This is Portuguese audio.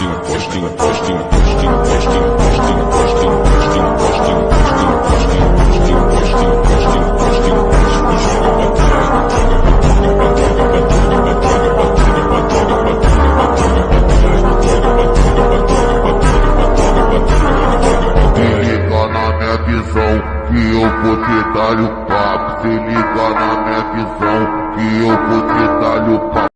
Que eu vou te dar o papo, se liga na minha visão, que eu vou te dar o papo.